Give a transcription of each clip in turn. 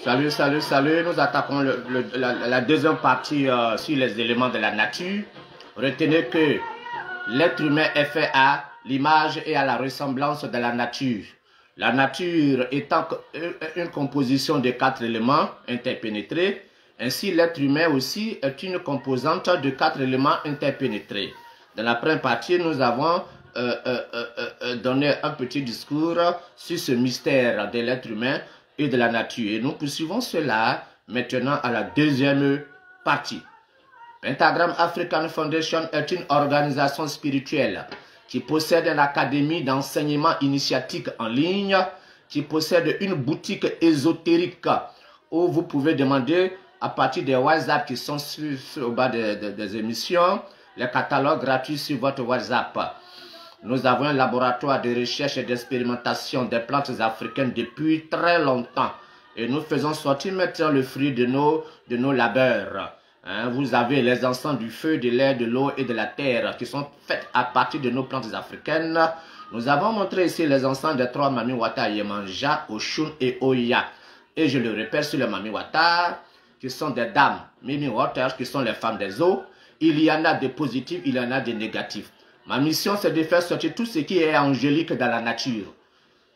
Salut, salut, salut. Nous attaquons la deuxième partie sur les éléments de la nature. Retenez que l'être humain est fait à l'image et à la ressemblance de la nature. La nature étant une composition de 4 éléments interpénétrés, ainsi l'être humain aussi est une composante de 4 éléments interpénétrés. Dans la première partie, nous avons donné un petit discours sur ce mystère de l'être humain et de la nature. Et nous poursuivons cela maintenant à la deuxième partie. Pentagram African Foundation est une organisation spirituelle qui possède une académie d'enseignement initiatique en ligne, qui possède une boutique ésotérique où vous pouvez demander à partir des WhatsApp qui sont au bas des émissions, les catalogues gratuits sur votre WhatsApp. Nous avons un laboratoire de recherche et d'expérimentation des plantes africaines depuis très longtemps. Et nous faisons sortir maintenant le fruit de nos labeurs. Vous avez les encens du feu, de l'air, de l'eau et de la terre qui sont faits à partir de nos plantes africaines. Nous avons montré ici les encens des 3 Mami Wata, Yemanja, Oshun et Oya. Et je le répète sur les Mami Wata, qui sont des dames, Mimi Water, qui sont les femmes des eaux. Il y en a des positifs, il y en a des négatifs. Ma mission, c'est de faire sortir tout ce qui est angélique dans la nature.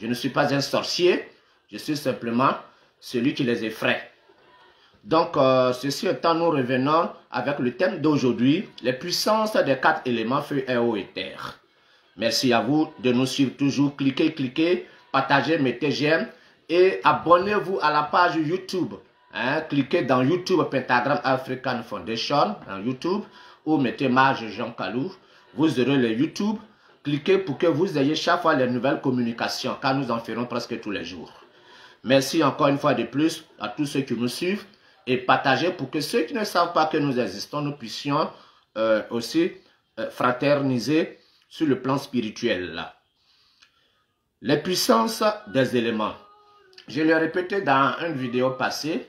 Je ne suis pas un sorcier, je suis simplement celui qui les effraie. Donc, ceci étant, nous revenons avec le thème d'aujourd'hui, les puissances des 4 éléments feu, air, eau et terre. Merci à vous de nous suivre toujours. Cliquez, partagez, mettez j'aime et abonnez-vous à la page YouTube. Cliquez dans YouTube Pentagram African Foundation, dans YouTube, ou mettez Marge Jean Kalou. Vous aurez le YouTube. Cliquez pour que vous ayez chaque fois les nouvelles communications, car nous en ferons presque tous les jours. Merci encore une fois de plus à tous ceux qui nous suivent et partagez pour que ceux qui ne savent pas que nous existons, nous puissions aussi fraterniser sur le plan spirituel. Les puissances des éléments. Je l'ai répété dans une vidéo passée.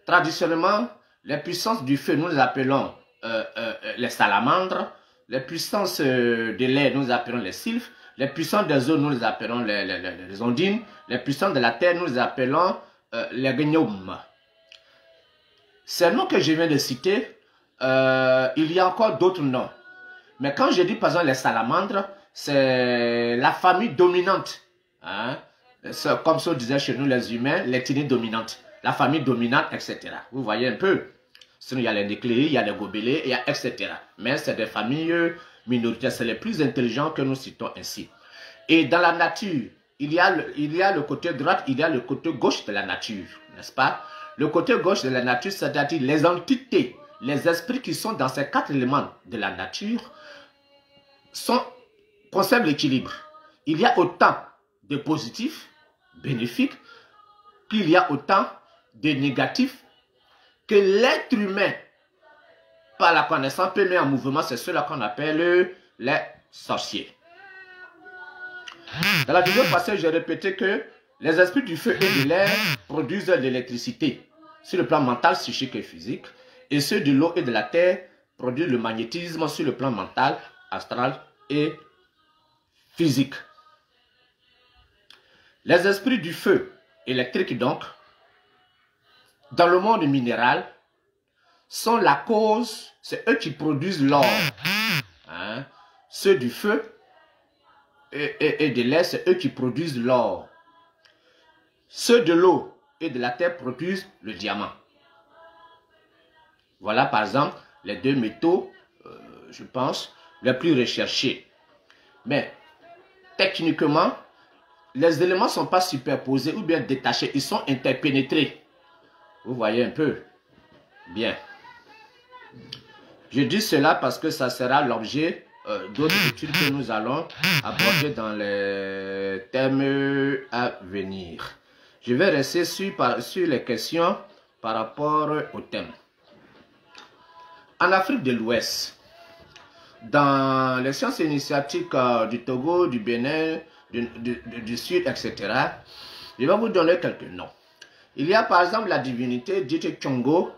Traditionnellement, les puissances du feu, nous les appelons les salamandres. Les puissances de l'air, nous les appelons les sylphes. Les puissances des eaux, nous les appelons les ondines. Les puissances de la terre, nous les appelons les gnomes. Ces noms que je viens de citer, il y a encore d'autres noms. Mais quand je dis par exemple les salamandres, c'est la famille dominante. Comme ça on disait chez nous les humains, l'ethnie dominante. La famille dominante, etc. Vous voyez un peu. Sinon, il y a les nucléaires, il y a les gobelets, etc. Mais c'est des familles minoritaires. C'est les plus intelligents que nous citons ainsi. Et dans la nature, il y a le côté droit, il y a le côté gauche de la nature. N'est-ce pas? Le côté gauche de la nature, c'est-à-dire les entités, les esprits qui sont dans ces 4 éléments de la nature, conservent l'équilibre. Il y a autant de positifs, bénéfiques, qu'il y a autant de négatifs, que l'être humain, par la connaissance, peut mettre en mouvement. C'est cela qu'on appelle les sorciers. Dans la vidéo passée, j'ai répété que les esprits du feu et de l'air produisent de l'électricité sur le plan mental, psychique et physique. Et ceux de l'eau et de la terre produisent le magnétisme sur le plan mental, astral et physique. Les esprits du feu électrique donc, dans le monde minéral, sont la cause, c'est eux qui produisent l'or. Ceux du feu et de l'air, c'est eux qui produisent l'or. Ceux de l'eau et de la terre produisent le diamant. Voilà par exemple les 2 métaux, je pense, les plus recherchés. Mais techniquement, les éléments ne sont pas superposés ou bien détachés, ils sont interpénétrés. Vous voyez un peu? Bien. Je dis cela parce que ça sera l'objet d'autres études que nous allons aborder dans les thèmes à venir. Je vais rester sur les questions par rapport au thème. En Afrique de l'Ouest, dans les sciences initiatiques du Togo, du Bénin, du Sud, etc., je vais vous donner quelques noms. Il y a par exemple la divinité dite Tchongo.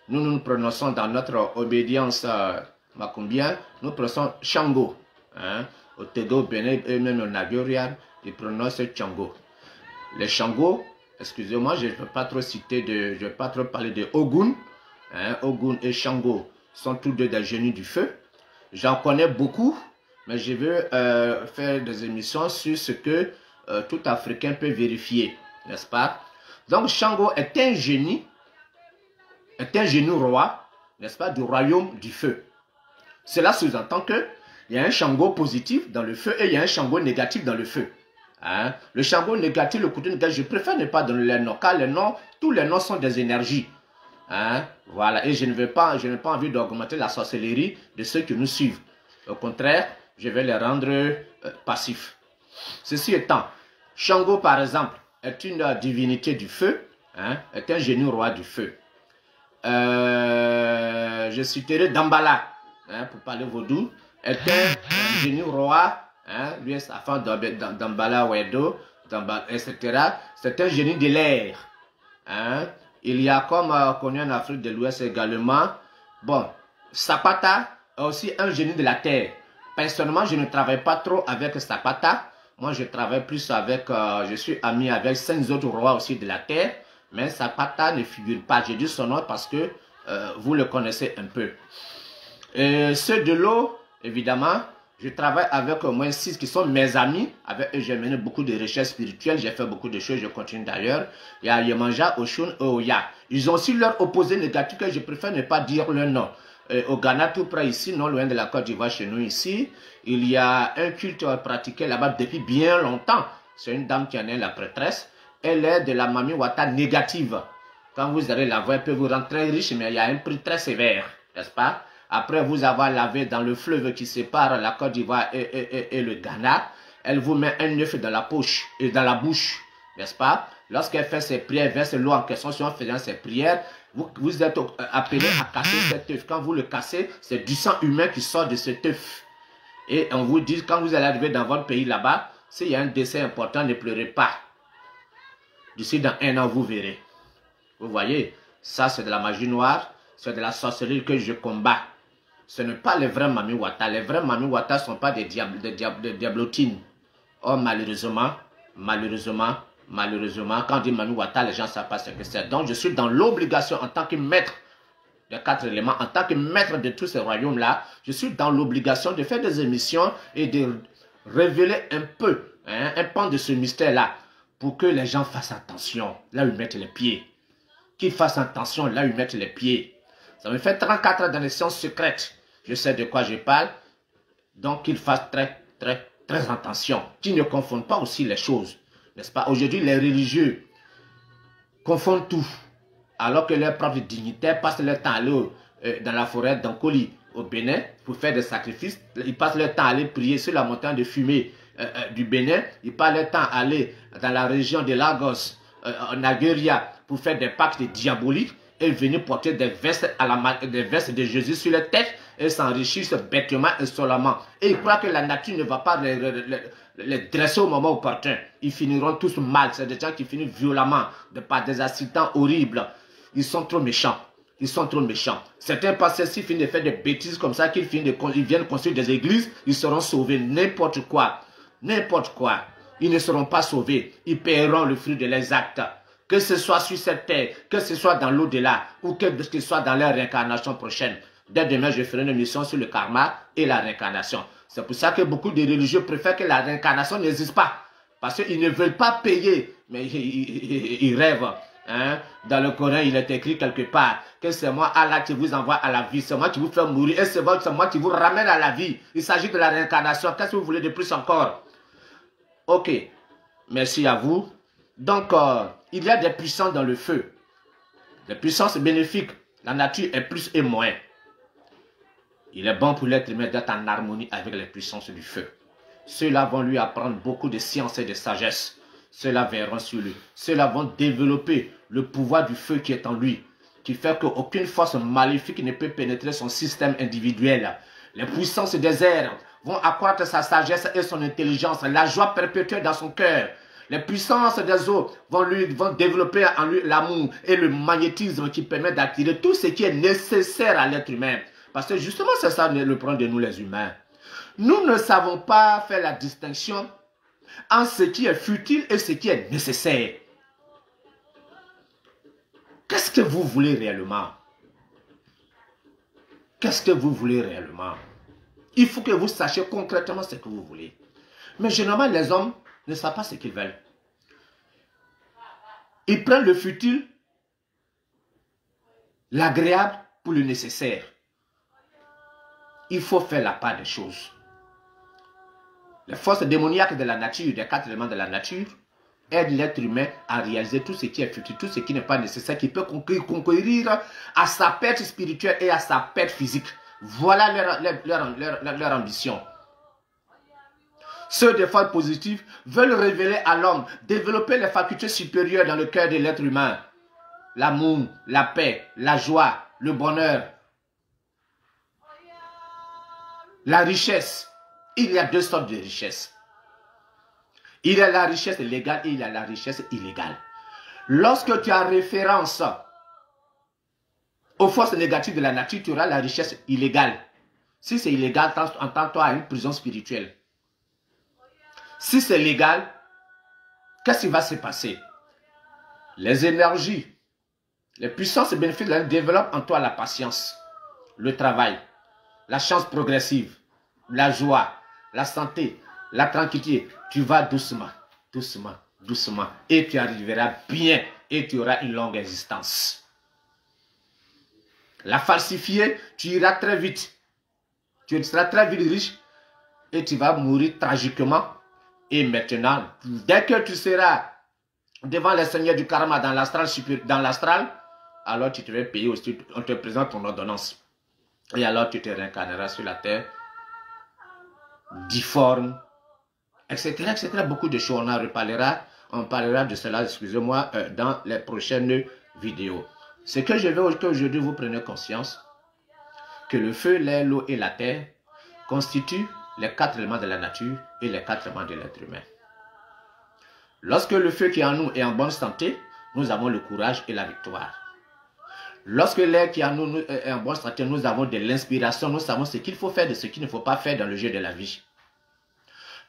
Nous prononçons dans notre obédience macombien, nous prononçons Shango. Au Togo, Bénin et même au Nigeria, ils prononcent Tchongo. Les Shango excusez-moi, je ne peux pas trop citer je ne vais pas trop parler de Ogun. Hein, Ogun et Shango sont tous deux des génies du feu. J'en connais beaucoup, mais je veux faire des émissions sur ce que tout Africain peut vérifier, n'est-ce pas? Donc Shango est un génie roi, n'est-ce pas, du royaume du feu. Cela sous-entend que il y a un Shango positif dans le feu et il y a un Shango négatif dans le feu. Hein? Le Shango négatif, le côté négatif, je préfère ne pas donner les noms, car les noms, tous les noms sont des énergies. Hein? Voilà, et je n'ai pas envie d'augmenter la sorcellerie de ceux qui nous suivent. Au contraire, je vais les rendre passifs. Ceci étant, Shango, par exemple, est une divinité du feu, hein? Est un génie roi du feu. Je citerai Dambala, hein, pour parler vaudou, est un génie roi, hein, lui est sa femme Dambala Wedo, etc. C'est un génie de l'air. Hein. Il y a comme connu en Afrique de l'Ouest également, bon, Sapata est aussi un génie de la terre. Personnellement, je ne travaille pas trop avec Sapata. Moi, je travaille plus avec, je suis ami avec 5 autres rois aussi de la terre. Mais Sapata ne figure pas. J'ai dit son nom parce que vous le connaissez un peu. Ceux de l'eau, évidemment, je travaille avec au moins 6 qui sont mes amis. Avec eux, j'ai mené beaucoup de recherches spirituelles. J'ai fait beaucoup de choses, je continue d'ailleurs. Il y a Yemanja, Oshun et Oya. Ils ont aussi leur opposé négatif que je préfère ne pas dire leur nom. Au Ghana, tout près ici, non loin de la Côte d'Ivoire, chez nous ici, il y a un culte pratiqué là-bas depuis bien longtemps. C'est une dame qui en est la prêtresse. Elle est de la Mami Wata négative. Quand vous allez la voir, elle peut vous rendre très riche, mais il y a un prix très sévère, n'est-ce pas? Après vous avoir lavé dans le fleuve qui sépare la Côte d'Ivoire et le Ghana, elle vous met un œuf dans la poche et dans la bouche, n'est-ce pas? Lorsqu'elle fait ses prières, verse l'eau en question, en faisant ses prières, vous êtes appelé à casser cet œuf. Quand vous le cassez, c'est du sang humain qui sort de cet œuf. Et on vous dit, quand vous allez arriver dans votre pays là-bas, s'il y a un décès important, ne pleurez pas. D'ici dans 1 an, vous verrez. Vous voyez, ça c'est de la magie noire, c'est de la sorcellerie que je combats. Ce n'est pas les vrais Mami Wata. Les vrais Mami Wata ne sont pas des diablotines. Oh, malheureusement, quand on dit Mami Wata, les gens ne savent pas ce que c'est. Donc, je suis dans l'obligation en tant que maître des 4 éléments, en tant que maître de tous ces royaumes-là, je suis dans l'obligation de faire des émissions et de révéler un peu, hein, un pan de ce mystère-là, pour que les gens fassent attention là où ils mettent les pieds. Qu'ils fassent attention là où ils mettent les pieds. Ça me fait 34 ans dans les sciences secrètes. Je sais de quoi je parle. Donc qu'ils fassent très attention. Qu'ils ne confondent pas aussi les choses. N'est-ce pas? Aujourd'hui, les religieux confondent tout. Alors que leurs propres dignitaires passent leur temps à aller dans la forêt d'Ankoli, au Bénin, pour faire des sacrifices. Ils passent leur temps à aller prier sur la montagne de fumée du Bénin. Ils passent leur temps à aller dans la région de Lagos, en Nigeria, pour faire des pactes diaboliques et venir porter des vestes, des vestes de Jésus sur leur tête et s'enrichissent bêtement et solemment. Et ils croient que la nature ne va pas les dresser au moment opportun. Ils finiront tous mal. C'est des gens qui finissent violemment, par des accidents horribles. Ils sont trop méchants. Ils sont trop méchants. Certains pasteurs, s'ils finissent de faire des bêtises comme ça, ils viennent construire des églises, ils seront sauvés. N'importe quoi. N'importe quoi. Ils ne seront pas sauvés. Ils paieront le fruit de leurs actes. Que ce soit sur cette terre, que ce soit dans l'au-delà, ou que ce soit dans leur réincarnation prochaine. Dès demain, je ferai une émission sur le karma et la réincarnation. C'est pour ça que beaucoup de religieux préfèrent que la réincarnation n'existe pas. Parce qu'ils ne veulent pas payer, mais ils rêvent. Hein? Dans le Coran, il est écrit quelque part que c'est moi, Allah, qui vous envoie à la vie. C'est moi qui vous fais mourir et c'est moi qui vous ramène à la vie. Il s'agit de la réincarnation. Qu'est-ce que vous voulez de plus encore? Ok. Merci à vous. Donc, il y a des puissances dans le feu. Des puissances bénéfiques. La nature est plus et moins. Il est bon pour l'être humain d'être en harmonie avec les puissances du feu. Ceux-là vont lui apprendre beaucoup de science et de sagesse. Ceux-là verront sur lui. Ceux-là vont développer le pouvoir du feu qui est en lui. Qui fait qu'aucune force maléfique ne peut pénétrer son système individuel. Les puissances des airs vont accroître sa sagesse et son intelligence. La joie perpétuelle dans son cœur. Les puissances des eaux vont développer en lui l'amour et le magnétisme qui permet d'attirer tout ce qui est nécessaire à l'être humain. Parce que justement, c'est ça le problème de nous les humains. Nous ne savons pas faire la distinction entre ce qui est futile et ce qui est nécessaire. Qu'est-ce que vous voulez réellement? Qu'est-ce que vous voulez réellement? Il faut que vous sachiez concrètement ce que vous voulez. Mais généralement, les hommes ne savent pas ce qu'ils veulent. Ils prennent le futile, l'agréable pour le nécessaire. Il faut faire la part des choses. Les forces démoniaques de la nature, des 4 éléments de la nature, aident l'être humain à réaliser tout ce qui est futile, tout ce qui n'est pas nécessaire, qui peut conquérir à sa perte spirituelle et à sa perte physique. Voilà leur ambition. Ceux des forces positives veulent révéler à l'homme, développer les facultés supérieures dans le cœur de l'être humain. L'amour, la paix, la joie, le bonheur, la richesse. Il y a 2 sortes de richesses. Il y a la richesse légale et il y a la richesse illégale. Lorsque tu as référence aux forces négatives de la nature, tu auras la richesse illégale. Si c'est illégal, entends-toi à une prison spirituelle. Si c'est légal, qu'est-ce qui va se passer? Les énergies, les puissances et bénéfices développent en toi la patience, le travail, la chance progressive, la joie, la santé, la tranquillité. Tu vas doucement, doucement, doucement. Et tu arriveras bien et tu auras une longue existence. La falsifier, tu iras très vite. Tu seras très vite riche et tu vas mourir tragiquement. Et maintenant, dès que tu seras devant les seigneurs du karma dans l'astral, alors tu te vas payer aussi, on te présente ton ordonnance. Et alors tu te réincarneras sur la terre, difforme, etc., etc. Beaucoup de choses, on parlera de cela, excusez-moi, dans les prochaines vidéos. Ce que je veux qu'aujourd'hui vous preniez conscience, que le feu, l'air, l'eau et la terre constituent les 4 éléments de la nature et les 4 éléments de l'être humain. Lorsque le feu qui est en nous est en bonne santé, nous avons le courage et la victoire. Lorsque l'air qui est en nous est en bonne santé, nous avons de l'inspiration, nous savons ce qu'il faut faire et ce qu'il ne faut pas faire dans le jeu de la vie.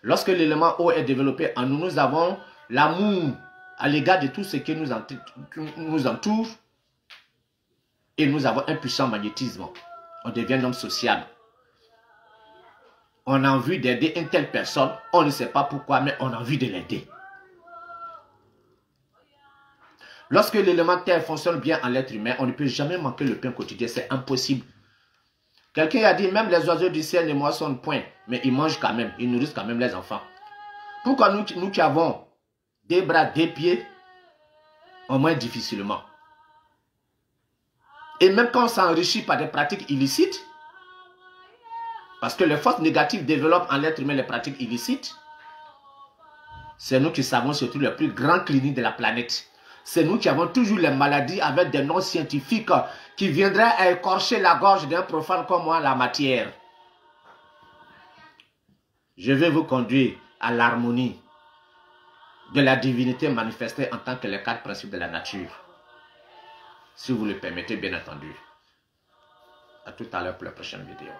Lorsque l'élément eau est développé en nous, nous avons l'amour à l'égard de tout ce qui nous entoure et nous avons un puissant magnétisme. On devient un homme sociable. On a envie d'aider une telle personne, on ne sait pas pourquoi, mais on a envie de l'aider. Lorsque l'élément terre fonctionne bien en l'être humain, on ne peut jamais manquer le pain quotidien, c'est impossible. Quelqu'un a dit, même les oiseaux du ciel ne moissonnent point, mais ils mangent quand même, ils nourrissent quand même les enfants. Pourquoi nous qui avons des bras, des pieds, on mange difficilement? Et même quand on s'enrichit par des pratiques illicites, parce que les forces négatives développent en l'être humain les pratiques illicites, c'est nous qui savons surtout les plus grands cliniques de la planète. C'est nous qui avons toujours les maladies avec des noms scientifiques qui viendraient à écorcher la gorge d'un profane comme moi en la matière. Je vais vous conduire à l'harmonie de la divinité manifestée en tant que les 4 principes de la nature. Si vous le permettez, bien entendu. À tout à l'heure pour la prochaine vidéo.